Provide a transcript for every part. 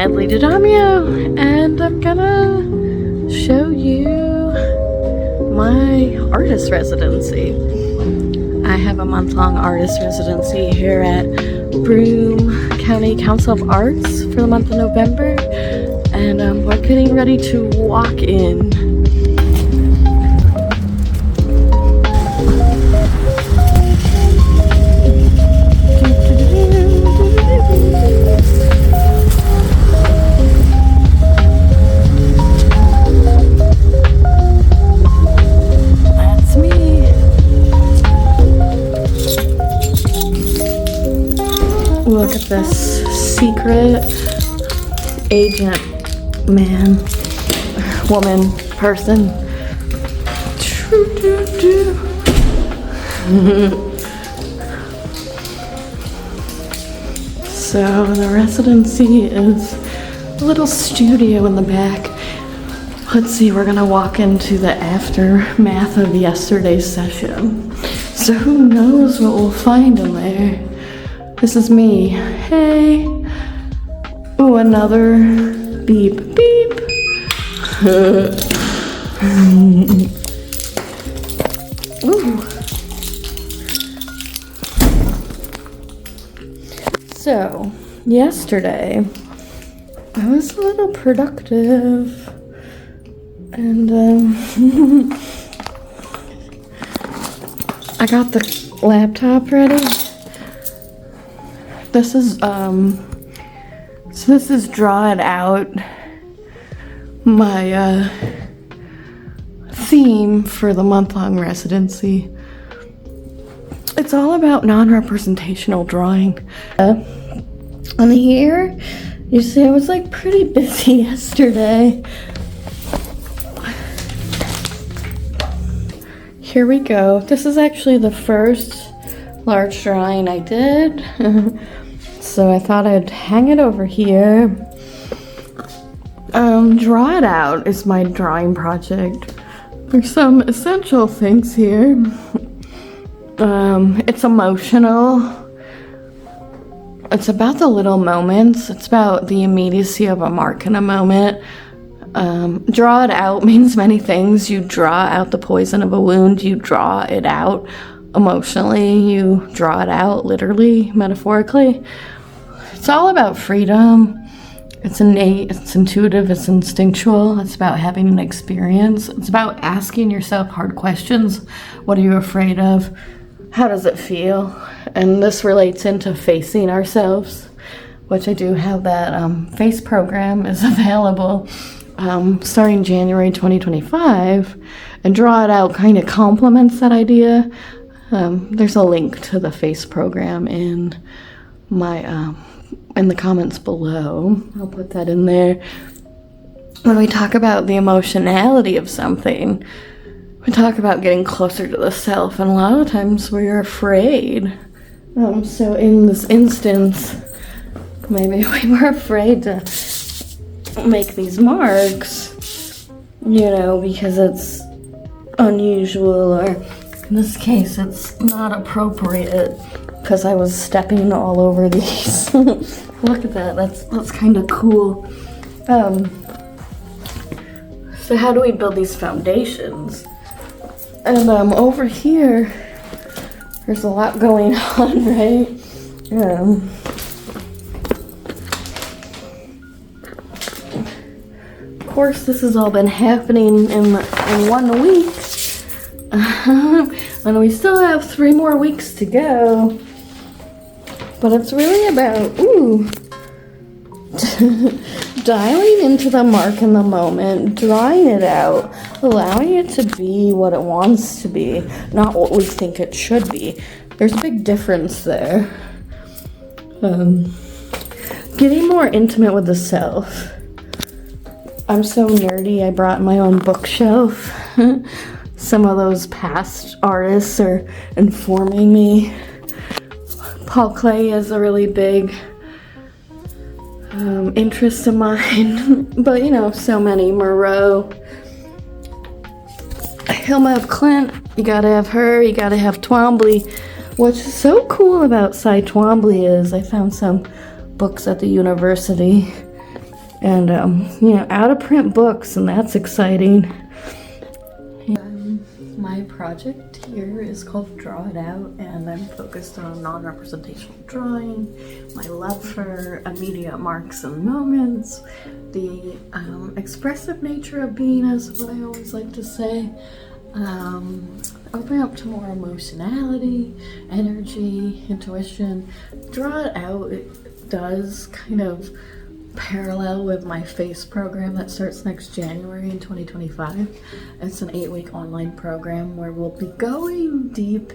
Adley Didamio, and I'm gonna show you my artist residency. I have a month-long artist residency here at Broome County Council of Arts for the month of November, and we're getting ready to walk in. Look at this secret agent man, woman, person. So the residency is a little studio in the back. Let's see, we're gonna walk into the aftermath of yesterday's session. So who knows what we'll find in there. This is me. Hey. Ooh, another beep beep. Ooh. So, yesterday, I was a little productive. And, I got the laptop ready. This is, so this is Draw It Out, my, theme for the month-long residency. It's all about non-representational drawing. And here, you see I was like pretty busy yesterday. Here we go. This is actually the first large drawing I did. So I thought I'd hang it over here. Draw It Out is my drawing project. There's some essential things here. It's emotional. It's about the little moments. It's about the immediacy of a mark in a moment. Draw it out means many things. You draw out the poison of a wound. You draw it out emotionally. You draw it out literally, metaphorically. It's all about freedom. It's innate, it's intuitive, it's instinctual. It's about having an experience. It's about asking yourself hard questions. What are you afraid of? How does it feel? And this relates into facing ourselves, which I do have that F.A.C.E program is available starting January 2025. And Draw It Out kind of complements that idea. There's a link to the F.A.C.E program in my in the comments below. I'll put that in there. When we talk about the emotionality of something, we talk about getting closer to the self, and a lot of times we're afraid. So in this instance, maybe we were afraid to make these marks, you know, because it's unusual, or in this case, it's not appropriate because I was stepping all over these. Look at that, that's kind of cool. So how do we build these foundations? And over here, there's a lot going on, right? Of course, this has all been happening in 1 week. And we still have 3 more weeks to go. But it's really about, dialing into the mark in the moment, drawing it out, allowing it to be what it wants to be, not what we think it should be. There's a big difference there. Getting more intimate with the self. I'm so nerdy, I brought my own bookshelf. Some of those past artists are informing me. Paul Klee is a really big interest of mine, but you know, so many. Moreau, Hilma of Clint, you gotta have her, you gotta have Twombly. What's so cool about Cy Twombly is I found some books at the university, and out of print books, and that's exciting. My project here is called Draw It Out, and I'm focused on non-representational drawing, my love for immediate marks and moments, the expressive nature of being, is what I always like to say, open up to more emotionality, energy, intuition. Draw It Out, it does kind of parallel with my F.A.C.E program that starts next January in 2025. It's an 8-week online program where we'll be going deep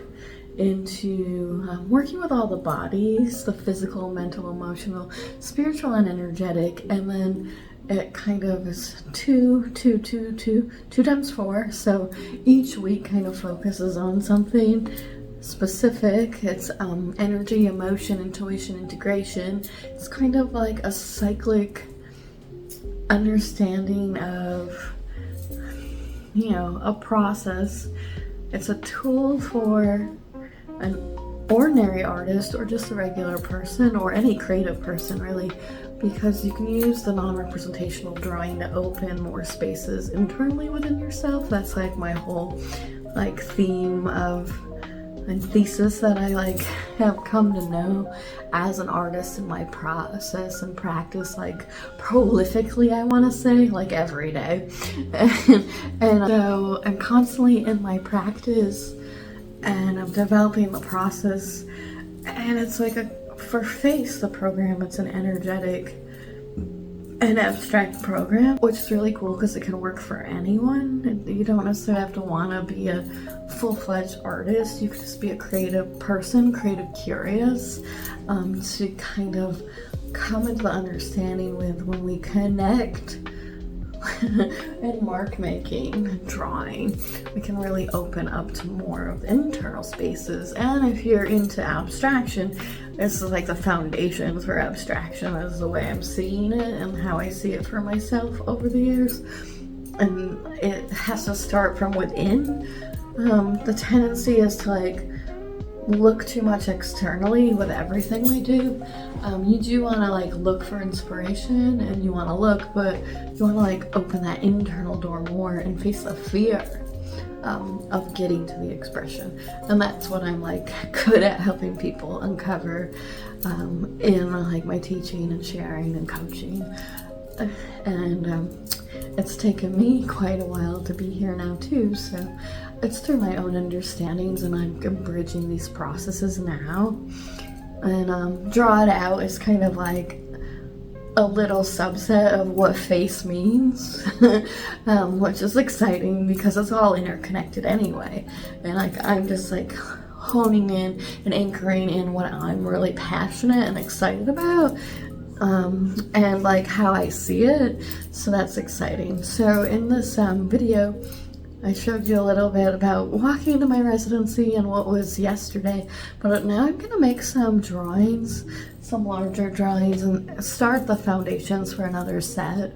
into working with all the bodies, the physical, mental, emotional, spiritual, and energetic, and then it kind of is 2 times 4. So each week kind of focuses on something specific. It's energy, emotion, intuition, integration. It's kind of like a cyclic understanding of, a process. It's a tool for an ordinary artist or just a regular person or any creative person, really, because you can use the non-representational drawing to open more spaces internally within yourself. That's like my whole theme of and thesis that I have come to know as an artist in my process and practice prolifically, I want to say, every day. and so I'm constantly in my practice and I'm developing the process, and it's for F.A.C.E, the program, it's an energetic and abstract program, which is really cool because it can work for anyone. You don't necessarily have to want to be a full-fledged artist. You could just be a creative person, creative curious, to kind of come into the understanding with when we connect and mark making and drawing, we can really open up to more of internal spaces. And if you're into abstraction, this is the foundation for abstraction, is the way I'm seeing it and how I see it for myself over the years. And it has to start from within. The tendency is to look too much externally with everything we do. You do want to look for inspiration, and you want to look, but you want to open that internal door more and face the fear of getting to the expression. And that's what I'm good at helping people uncover in my teaching and sharing and coaching. And it's taken me quite a while to be here now too, so it's through my own understandings, and I'm bridging these processes now. And Draw It Out is kind of a little subset of what F.A.C.E means, which is exciting because it's all interconnected anyway. And I'm just honing in and anchoring in what I'm really passionate and excited about, and how I see it. So that's exciting. So in this video, I showed you a little bit about walking into my residency and what was yesterday, but now I'm gonna make some drawings, some larger drawings, and start the foundations for another set.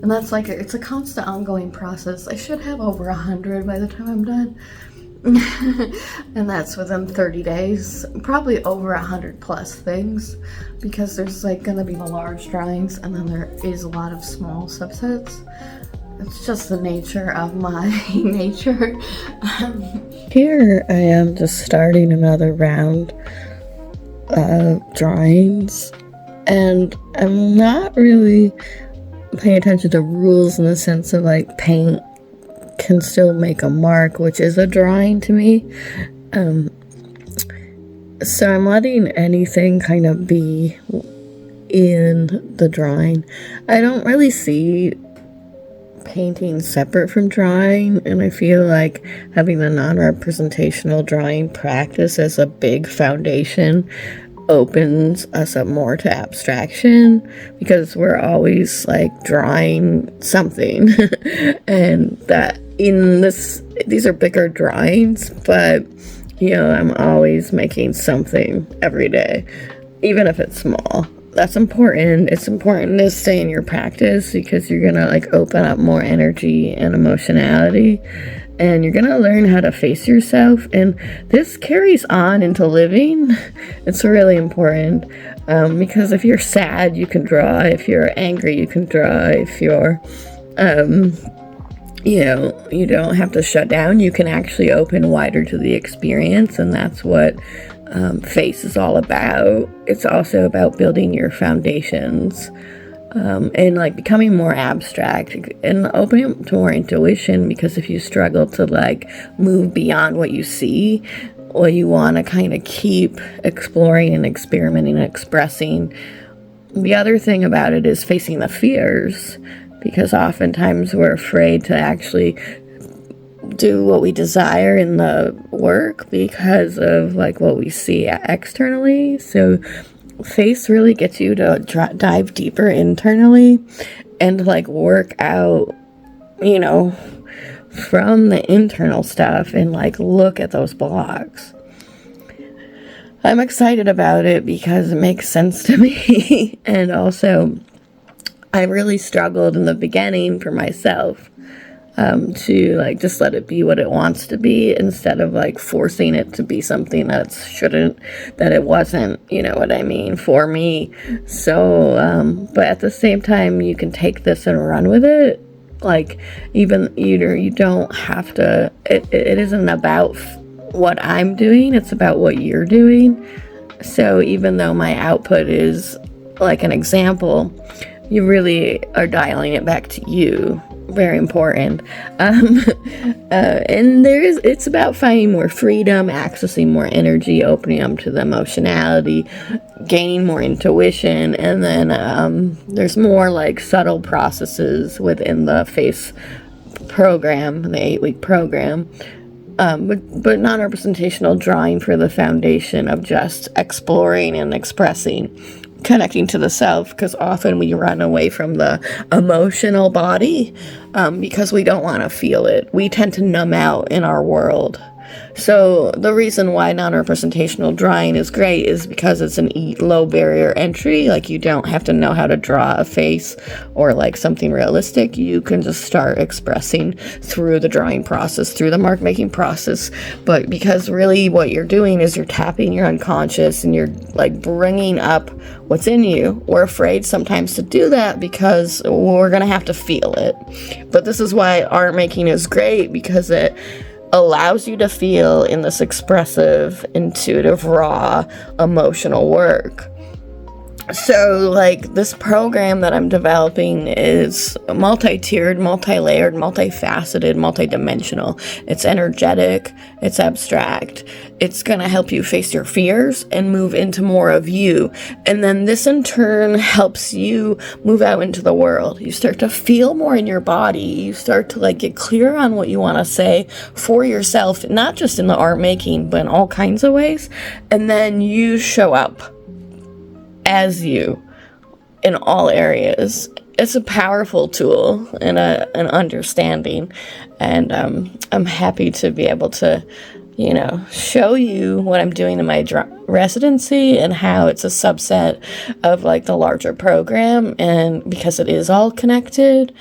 And that's it's a constant ongoing process. I should have over 100 by the time I'm done. And that's within 30 days, probably over 100 plus things, because there's gonna be the large drawings and then there is a lot of small subsets. It's just the nature of my nature. Here I am just starting another round of drawings, and I'm not really paying attention to rules in the sense of paint can still make a mark, which is a drawing to me. So I'm letting anything kind of be in the drawing. I don't really see painting separate from drawing, and I feel having the non-representational drawing practice as a big foundation opens us up more to abstraction, because we're always drawing something and that these are bigger drawings, but I'm always making something every day, even if it's small. That's important. It's important to stay in your practice, because you're gonna open up more energy and emotionality, and you're gonna learn how to face yourself, and this carries on into living. It's really important. Because if you're sad, you can draw. If you're angry, you can draw. If you're, you don't have to shut down. You can actually open wider to the experience, and that's what F.A.C.E is all about. It's also about building your foundations, and like becoming more abstract and opening up to more intuition, because if you struggle to like move beyond what you see, well, you want to kind of keep exploring and experimenting and expressing. The other thing about it is facing the fears, because oftentimes we're afraid to actually do what we desire in the work because of like what we see externally. So F.A.C.E really gets you to dive deeper internally and like work out, from the internal stuff and like look at those blocks. I'm excited about it because it makes sense to me. And also, I really struggled in the beginning for myself to like just let it be what it wants to be, instead of like forcing it to be something that it wasn't, you know what I mean, for me. So, but at the same time, you can take this and run with it. Like, even you don't have to, it isn't about what I'm doing, it's about what you're doing. So even though my output is like an example, you really are dialing it back to you. Very important. And it's about finding more freedom, accessing more energy, opening up to the emotionality, gaining more intuition, and then there's more like subtle processes within the F.A.C.E program, the 8-week program. But non-representational drawing for the foundation of just exploring and expressing, connecting to the self, because often we run away from the emotional body because we don't want to feel it. We tend to numb out in our world. So the reason why non-representational drawing is great is because it's an low barrier entry. Like, you don't have to know how to draw a face or like something realistic. You can just start expressing through the drawing process, through the mark making process. But because really what you're doing is you're tapping your unconscious and you're like bringing up what's in you. We're afraid sometimes to do that because we're going to have to feel it. But this is why art making is great, because it allows you to feel in this expressive, intuitive, raw, emotional work. So, like, this program that I'm developing is multi-tiered, multi-layered, multifaceted, multi-dimensional. It's energetic, it's abstract. It's going to help you face your fears and move into more of you. And then this, in turn, helps you move out into the world. You start to feel more in your body. You start to, like, get clear on what you want to say for yourself, not just in the art making, but in all kinds of ways. And then you show up as you in all areas. It's a powerful tool and an understanding, and I'm happy to be able to show you what I'm doing in my residency and how it's a subset of like the larger program, and because it is all connected.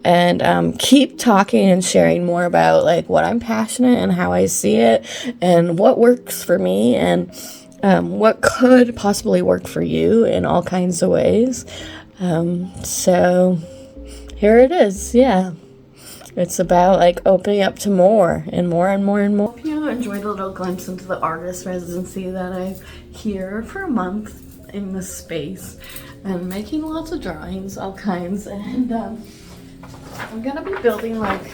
And keep talking and sharing more about like what I'm passionate and how I see it and what works for me, and what could possibly work for you in all kinds of ways. So here it is. Yeah. It's about like opening up to more and more and more and more. Hope you enjoyed a little glimpse into the artist residency that I'm here for a month in this space and making lots of drawings, all kinds. And I'm going to be building like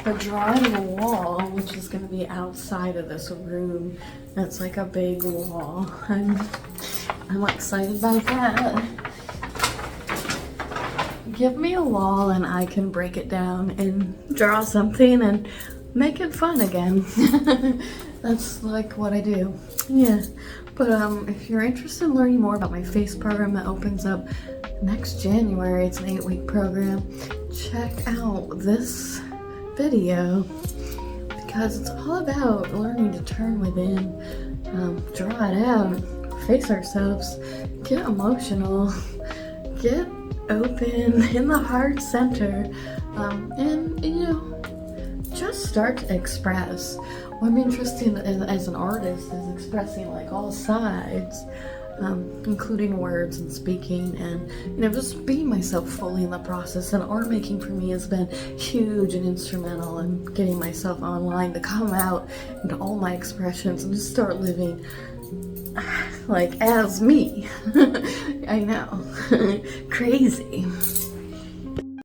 a drawing wall, which is going to be outside of this room. It's like a big wall. I'm excited about that. Give me a wall and I can break it down and draw something and make it fun again. That's like what I do. Yeah. But if you're interested in learning more about my F.A.C.E program that opens up next January, it's an 8-week program, check out this video, because it's all about learning to turn within, draw it out, face ourselves, get emotional, get open in the heart center, and just start to express. What I'm interested in as an artist is expressing like all sides, including words and speaking, and just being myself fully in the process. And art making for me has been huge and instrumental in getting myself online to come out into all my expressions and just start living like as me. I know. Crazy.